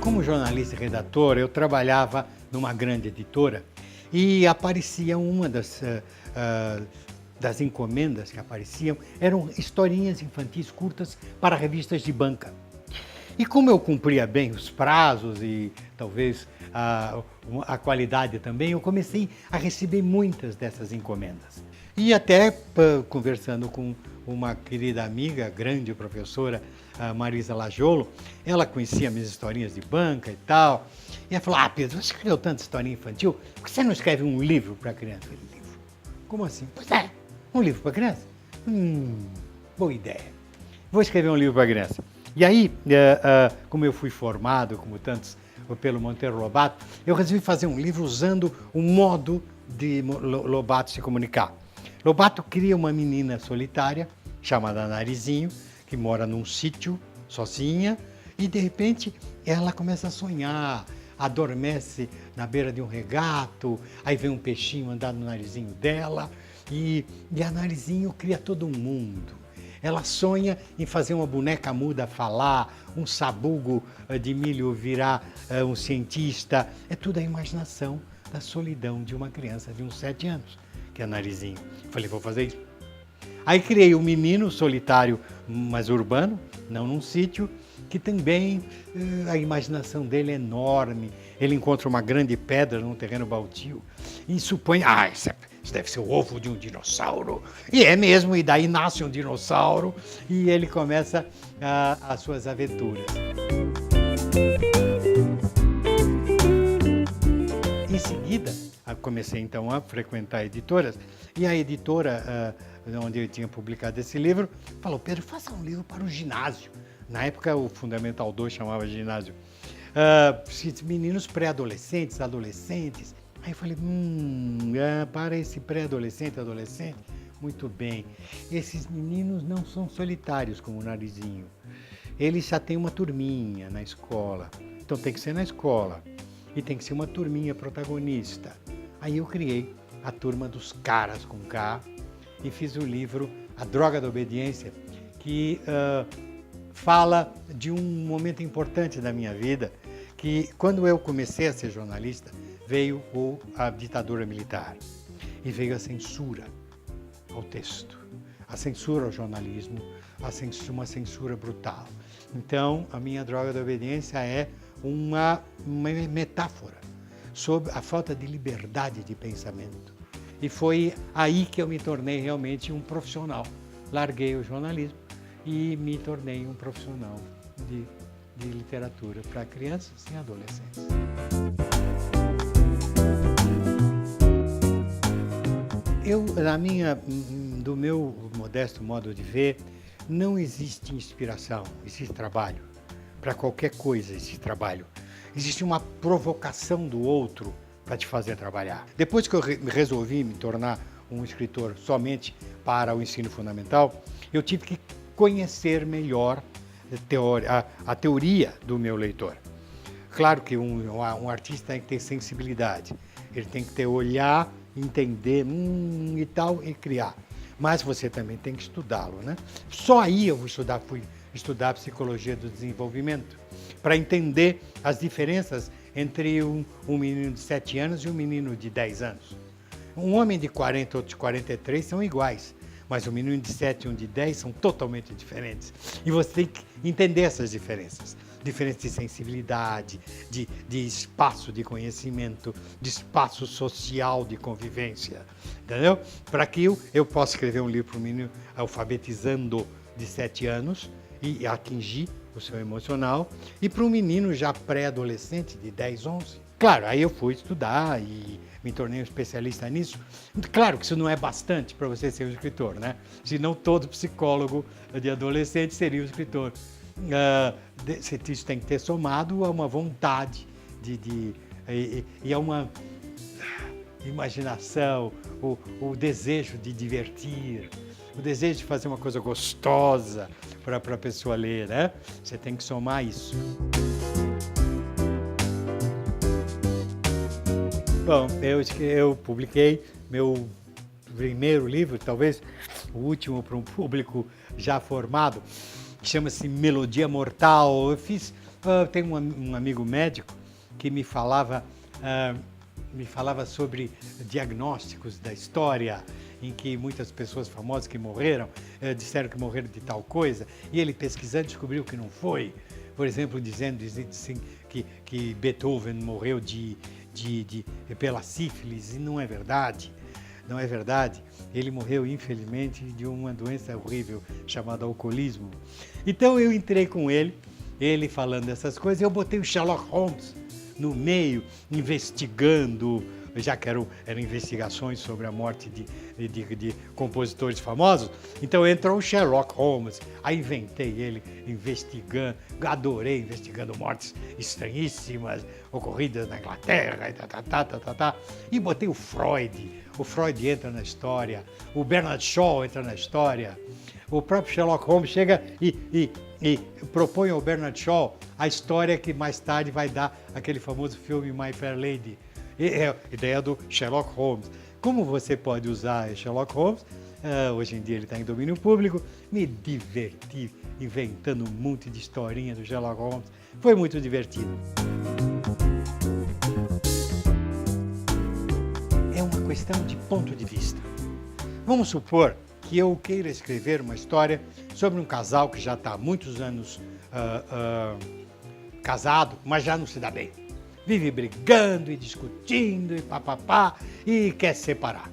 Como jornalista e redator, eu trabalhava numa grande editora e aparecia uma das encomendas que apareciam, eram historinhas infantis curtas para revistas de banca. E como eu cumpria bem os prazos e talvez a qualidade também, eu comecei a receber muitas dessas encomendas. E até conversando com uma querida amiga, grande professora, a Marisa Lajolo, ela conhecia minhas historinhas de banca e tal. E ela falou, Pedro, você escreveu tanta historinha infantil, por que você não escreve um livro para criança? Eu falei, livro? Como assim? Pois é, um livro para criança? Boa ideia. Vou escrever um livro para criança. E aí, como eu fui formado, como tantos, pelo Monteiro Lobato, eu resolvi fazer um livro usando o modo de Lobato se comunicar. Lobato cria uma menina solitária, chamada Narizinho, que mora num sítio, sozinha, e de repente ela começa a sonhar, adormece na beira de um regato, aí vem um peixinho andar no narizinho dela, e a Narizinho cria todo um mundo. Ela sonha em fazer uma boneca muda falar, um sabugo de milho virar um cientista. É tudo a imaginação da solidão de uma criança de uns 7 anos, que é a Narizinho. Falei, vou fazer isso. Aí criei um menino solitário, mas urbano, não num sítio, que também a imaginação dele é enorme. Ele encontra uma grande pedra num terreno baldio e supõe, isso deve ser o ovo de um dinossauro. E é mesmo, e daí nasce um dinossauro e ele começa as suas aventuras. Em seguida, comecei então a frequentar editoras e a editora onde eu tinha publicado esse livro falou, Pedro, faça um livro para o ginásio. Na época o Fundamental 2 chamava ginásio. Meninos pré-adolescentes, adolescentes. Aí eu falei, para esse pré-adolescente, adolescente, muito bem. Esses meninos não são solitários como o Narizinho. Eles já têm uma turminha na escola. Então tem que ser na escola. E tem que ser uma turminha protagonista. Aí eu criei a Turma dos Caras com K e fiz o livro A Droga da Obediência, que fala de um momento importante da minha vida, que quando eu comecei a ser jornalista, veio a ditadura militar e veio a censura ao texto, a censura ao jornalismo, uma censura brutal. Então, a minha Droga da Obediência é uma metáfora sobre a falta de liberdade de pensamento. E foi aí que eu me tornei realmente um profissional. Larguei o jornalismo e me tornei um profissional de literatura para crianças e adolescentes. Do meu modesto modo de ver, não existe inspiração, existe trabalho. Para qualquer coisa existe trabalho. Existe uma provocação do outro para te fazer trabalhar. Depois que eu resolvi me tornar um escritor somente para o ensino fundamental, eu tive que conhecer melhor a teoria do meu leitor. Claro que um artista tem que ter sensibilidade, ele tem que ter olhar, entender e tal e criar. Mas você também tem que estudá-lo, né? Só aí eu fui estudar psicologia do desenvolvimento, para entender as diferenças entre um menino de 7 anos e um menino de 10 anos. Um homem de 40 ou de 43 são iguais, mas um menino de 7 e um de 10 são totalmente diferentes. E você tem que entender essas diferenças. Diferença de sensibilidade, de espaço de conhecimento, de espaço social de convivência, entendeu? Para que eu possa escrever um livro para um menino alfabetizando de 7 anos e atingir o seu emocional, e para um menino já pré-adolescente de 10, 11. Claro, aí eu fui estudar e me tornei um especialista nisso. Claro que isso não é bastante para você ser um escritor, né? Senão todo psicólogo de adolescente seria um escritor. Isso tem que ter somado a uma vontade e a uma imaginação, o desejo de divertir, o desejo de fazer uma coisa gostosa para a pessoa ler, né? Você tem que somar isso. Bom, eu publiquei meu primeiro livro, talvez o último para um público já formado, que chama-se Melodia Mortal. Tenho um amigo médico que me falava sobre diagnósticos da história, em que muitas pessoas famosas que morreram, disseram que morreram de tal coisa, e ele pesquisando descobriu que não foi. Por exemplo, dizendo assim, que Beethoven morreu pela sífilis, e não é verdade. Não é verdade. Ele morreu, infelizmente, de uma doença horrível chamada alcoolismo. Então eu entrei com ele falando dessas coisas, eu botei o Sherlock Holmes no meio, investigando, já que eram investigações sobre a morte de compositores famosos. Então entrou o Sherlock Holmes, aí inventei ele investigando, adorei investigando mortes estranhíssimas, ocorridas na Inglaterra, e botei o Freud entra na história, o Bernard Shaw entra na história, o próprio Sherlock Holmes chega e propõe ao Bernard Shaw a história que mais tarde vai dar aquele famoso filme My Fair Lady. É a ideia do Sherlock Holmes. Como você pode usar Sherlock Holmes? Hoje em dia ele está em domínio público. Me diverti inventando um monte de historinha do Sherlock Holmes. Foi muito divertido. É uma questão de ponto de vista. Vamos supor que eu queira escrever uma história sobre um casal que já está há muitos anos casado, mas já não se dá bem. Vive brigando e discutindo e papapá e quer se separar.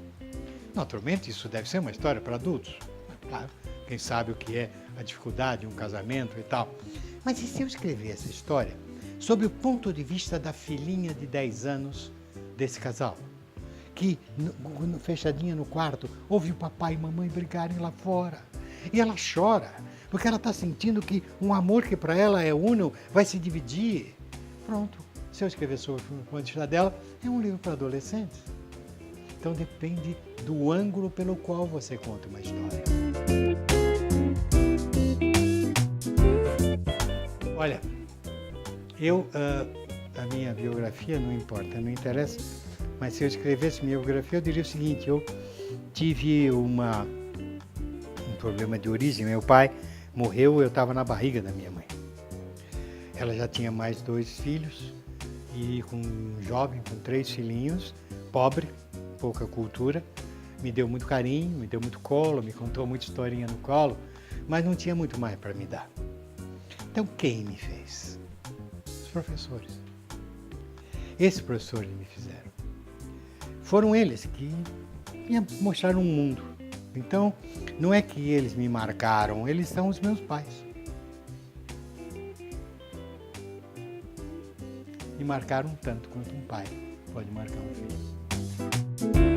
Naturalmente, isso deve ser uma história para adultos. Claro, quem sabe o que é a dificuldade de um casamento e tal. Mas e se eu escrever essa história sob o ponto de vista da filhinha de 10 anos desse casal? Que, fechadinha no quarto, ouve o papai e mamãe brigarem lá fora. E ela chora, porque ela está sentindo que um amor que para ela é uno vai se dividir. Pronto, se eu escrever sobre o ponto de vista dela, é um livro para adolescentes. Então depende do ângulo pelo qual você conta uma história. Olha, a minha biografia não importa, não interessa, mas se eu escrevesse minha biografia, eu diria o seguinte: eu tive um problema de origem. Meu pai morreu, eu estava na barriga da minha mãe. Ela já tinha mais 2 filhos e jovem, com 3 filhinhos, pobre, pouca cultura, me deu muito carinho, me deu muito colo, me contou muita historinha no colo, mas não tinha muito mais para me dar. Então quem me fez? Os professores. Esses professores me fizeram. Foram eles que me mostraram um mundo. Então, não é que eles me marcaram, eles são os meus pais. Me marcaram tanto quanto um pai pode marcar um filho.